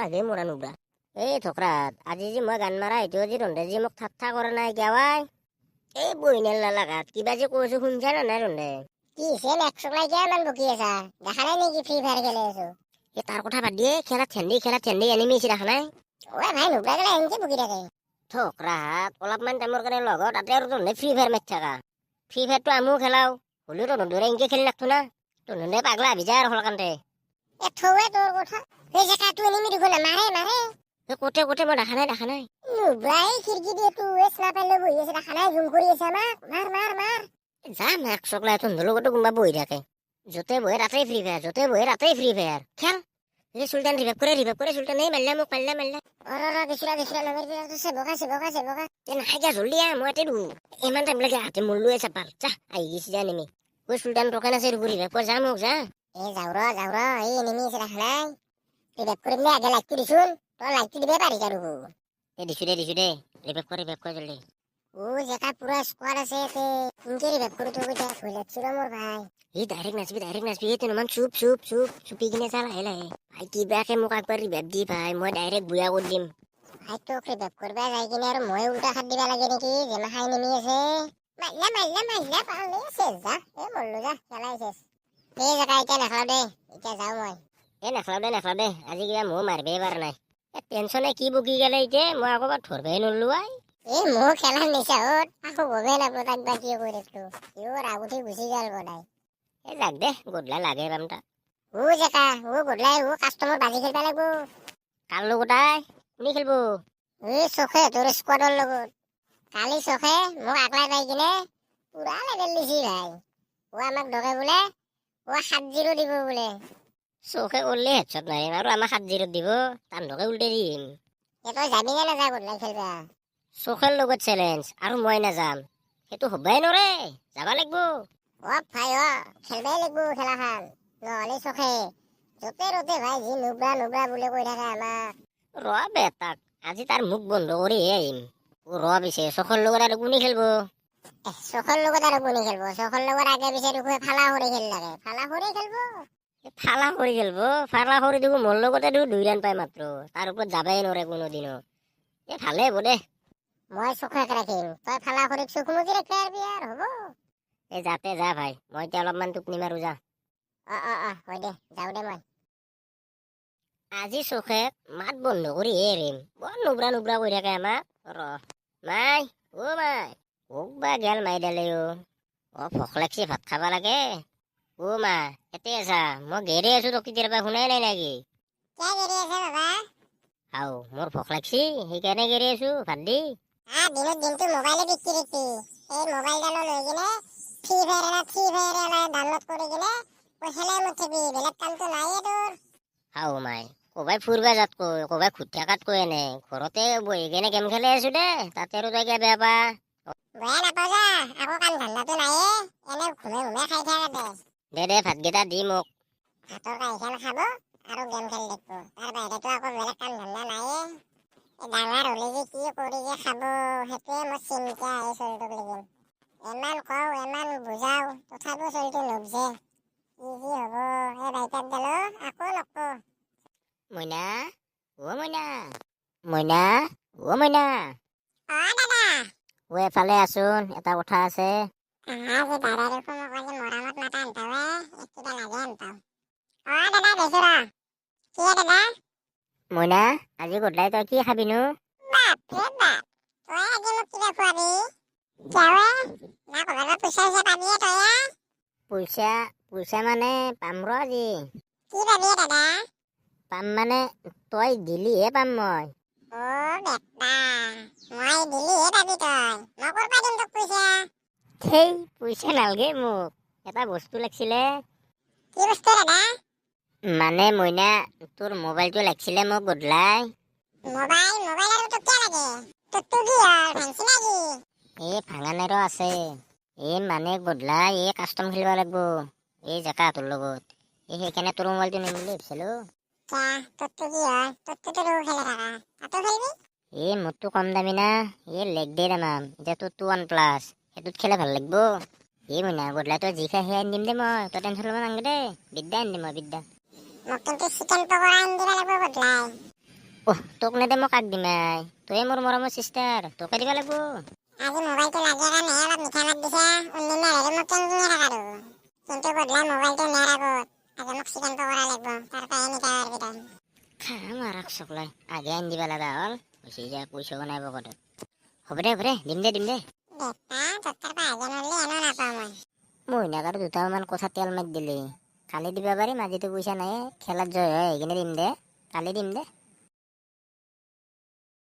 আগে মৰা নুব্ৰা এই থকৰাত আজি যে মই গান মাৰা সেইটো আজি ৰন্ধে যে মোক ঠাট্টা কৰা নাই গাৱাই এই বহিনেল নালাগাত কিবা যে কৈছো শুনছা না নাই ৰন্ধে কি সে নেক্সট লাই কিয় ইমান বকি আছা দেখা নাই নেকি ফ্ৰী ফায়াৰ খেলি আছো এই তাৰ কথা বাদ দিয়ে খেলা ঠেন্দি এনিমি আছে দেখা নাই ওই ভাই নুব্ৰা গেলা এনকে বকি থাকে থকৰাত অলপমান টাইমৰ কাৰণে লগত তাতে আৰু তহঁতে ফ্ৰী ফায়াৰ মেচ থাকা ফ্ৰী ফায়াৰটো আমিও খেলাও হ'লেও তহঁতৰে এনকে খেলি নাথো না তহঁতে পাগলা ভাবি যায় আৰু হলকান্তে এ থৌৱে তোৰ কথা সেই জেগাটো এনিমি দেখোন মাৰে কোটে মই দেখা নাই নুব্ৰাই খিৰিকী দিয়ে তো স্নাইপাৰ লৈ বহি আছে দেখা নাই জুম কৰি আছে আমাক মাৰ যাম এক চকলাই তহঁতৰ লগতো কোনোবা বহি থাকে য'তে বহে তাতেই ফ্ৰী ফায়াৰ খেল এই চুলতান ৰিভাইভ কৰে চুলতান এই মাৰিলা মোক মাৰিলা দেখিলা নগৰ বকা নাখাই জল্দি মই ইয়াতে দিওঁ ইমান টাইম লাগে হাতে মূল্যৱে চাপাৰ যা আহি গৈছে যা নেমি কৈ চুলতান টকা নাছে ৰিভাইভ কৰ যা মোক যা এই যাও ৰ এই এনিমি আছে দেখা নাই ৰিভাইভ কৰি দিলে আগে লাইকটো দিছোন তই লাইকটো দিবই পাৰি আৰু দিছো দে ৰিভাইভ কৰ জল্দি ও জেকা পুৰা স্কোৱাড আছে তে ইনকে ৰিভাইভ কৰি তো কইতা ভুল লাগছিল মোৰ ভাই এই ডাইৰেক্ট নাচবি এই তেনমান চুপি কিনে চা লাহে ভাই কিবাকে মোক একবাৰ ৰিভাইভ দি ভাই মই ডাইৰেক্ট বুয়া কৰি দিম ভাই তোক ৰিভাইভ কৰবা যাই কিনে আৰু মই উল্টা খাত দিবা লাগে নেকি যেমা খাই নেমি আছে মাৰিলা পালে চেছ যা এই মৰলো যা খেলাই চেছ এই জেকা এতিয়া নাখাও দে এতিয়া যাও মই নেখলাও দে আজি কিবা মই মাৰিবই পৰা নাই টেনচনে কি বকি গেলে এতিয়া মই আকৌ ধৰবই নৰলো আই এই মোৰ খেলাৰ নিচাহত আকৌ গমে নাপাওঁ তাক বা কি কৰি থাকলো সিও ৰাগ উঠি গুচি গেল গদাই এই যাক দে গধূলা লাগে পামটা জেকা গধূলাই কাষ্টমাৰ বাজি খেলবা লাগবো কাৰ লগত আই কোনে খেলব চখে তোৰ স্কোৱাডৰ লগত কালি চখে মোক আকলাই পাই কিনে পুৰা লেভেল দিছি ভাই আমাক ধকে বোলে 7-0 দিব বোলে চখে উৰলে হেডশ্বট মাৰিম আৰু আমাক 7-0 দিব তান্ধকে উল্টে দিম তই যাবি নে নাযা গধূলাই খেলবা চখেৰ লগত চেলেঞ্জ আৰু মই নাযাম সেইটো হবাই নৰে যাবা লাগব ভাই খেলবাই লাগবো খেলাখান নহলে চখে যতে ৰতে ভাই যি নুব্ৰা বোলে কৈ থাকে আমাক বেটাক আজি তাৰ মুখ বন্ধ কৰি আহিম পিছে চখৰ লগত আৰু কোনে খেলব চখৰ লগত আৰু কোনে খেলব চখৰ লগত আগে পিছে দেখো ফালা কৰি খেল লাগে ফালা কৰি দেখো মোৰ লগতে দেখো 2 ৰান পাই মাত্ৰ তাৰ ওপৰত যাবাই নৰে কোনোদিনো ভালে হ'ব দে মই চখক ৰাখিম তই ফালা কৰি চুখ মুজি ৰাখি আৰবি আৰু হ'ব যাতে যা ভাই মই এতিয়া অলপমান টোপনি মাৰো যা হয় দে যাও দে মই আজি চখে মাত বন্ধ কৰি এৰিম বৰ নুব্ৰা কৰি থাকে আমাক মাই বা গেল মাই ডালে ভোক লাগছি ভাত খাবা লাগে মা এতে আছা মই ঘেৰি আছো তোক কেতিয়াৰ পৰা শুনাই নাই নেকি মোৰ ভোক লাগছি সেইকাৰণে ঘেৰি আছো ভাত দি দিনটো মোবাইলে দেখি এই মোবাইলডালো লৈ কিনে ফ্ৰী ফায়াৰ ডাউনলোড কৰি কিনে খেলাই মুঠিবি বেলেগ কামটো নাইয়ে তোৰ মাই কবাই ফুৰবা যাত কবাই খুট থাকাত কৈ এনে ঘৰতে বহি কেনে গেম খেলি আছো দে তাতে আৰু তই কিয় বেয়া পা বেয়া নাপাওঁ যা আকৌ কাম ধান্দাটো নাইয়ে এনে ঘুমে খাই থাকে দে ভাতকেইটা দি মোক ভাতৰ কাঁহীখন খাব আৰু গেম খেলি দেখবো তাৰ বাহিৰেতো আকৌ বেলেগ কাম ধান্দা নাইয়ে ডাঙৰ হলে যে কি কৰি যে খাব সেইটোৱে মোৰ চিন্তা এই চলিটোক লেগিন ইমান কওঁ ইমান বুজাও তথাপিও চলিটো নুবুজে কি হ'ব এই বাইকাত গেলো আকৌ নকওঁ মইনা মইনা দাদা এফালে আছোন এটা কথা আছে দাদা দেখো মোক আজি মৰামত মাতা আনটাৱে কিবা লাগে আনটাও দাদা দেছো ৰ কি দাদা মইনা আজি গধূলাই তই কি খাবিনো বাপৰে বাপ তই আজি মোক কিবা খুৱাবি কেৱে না ক'ৰবাৰ পইচা পাবিয়ে তই পইচা মানে পাম ৰ আজি কি পাবি দাদা পাম মানে তই দিলিহে পাম মই বেটা মই দিলিহে পাবি তই মই ক'ৰ পৰা দিম তোক পইচা নালগে মোক এটা বস্তু লাগিছিলে কি বস্তু দাদা মানে মইনা তোৰ মোবাইলটো লাগিছিলে মোক গধূলাই মোবাইল আৰু তোক কিয় লাগে তোকতো কি হ'ল ভাংছি নেকি ভাঙা নাই আছে মানে গধূলাই কাষ্টম খেলিব লাগব জেকাহঁতৰ লগত সেইকাৰণে তোৰ মোবাইলটো নিম বুলি ভাবিছিলো তোৰতো কি হয় তোৰতো খেলি থাকা তাতো খেলিবি মোৰতো কম দামী না লেগ দে দাম এতিয়া তোৰতো OnePlus সেইটোত খেলে ভাল লাগব মইনা গধূলাই তই যি খাই সেই আনি দিম দে মই তই টেনশ্যন ল'ব নালাগে দে বিদ্যা আনি দিম মই মোক কিন্তু চিকেন পকৰা আনি দিবা লাগব গধূলাই তোক নেদে মই কাক দিমাই তই মোৰ মৰমৰ চিষ্টাৰ তোকে দিবা লাগব আজি মোবাইলটো লাগে কাৰণেহে অলপ মিঠা মাত দিছা অন্যান্য হ'লে মোক কেংকিঙে থাকা কিন্তু গধূলা মোবাইলটো নিয়াৰ আগত আজি মোক চিকেন পকৰা লাগব তাৰ পৰাহে নিতা পাৰবি তই খাম আৰাক চকলাই আগে আনি দিবা লগা হ'ল কৈছে যে পইচাও নাই পকেটত হ'ব দে দিম দে বেটা তোৰ তাৰ পৰা হাজাৰ নললে এনো নাপাওঁ মই মহিনাক আৰু দুটামান কথা তেল মাৰি দিলি কালি দিবা পাৰিম আজিতো পইচা নাই খেলাত জয় হয় সেইখিনি দিম দে কালি দিম দে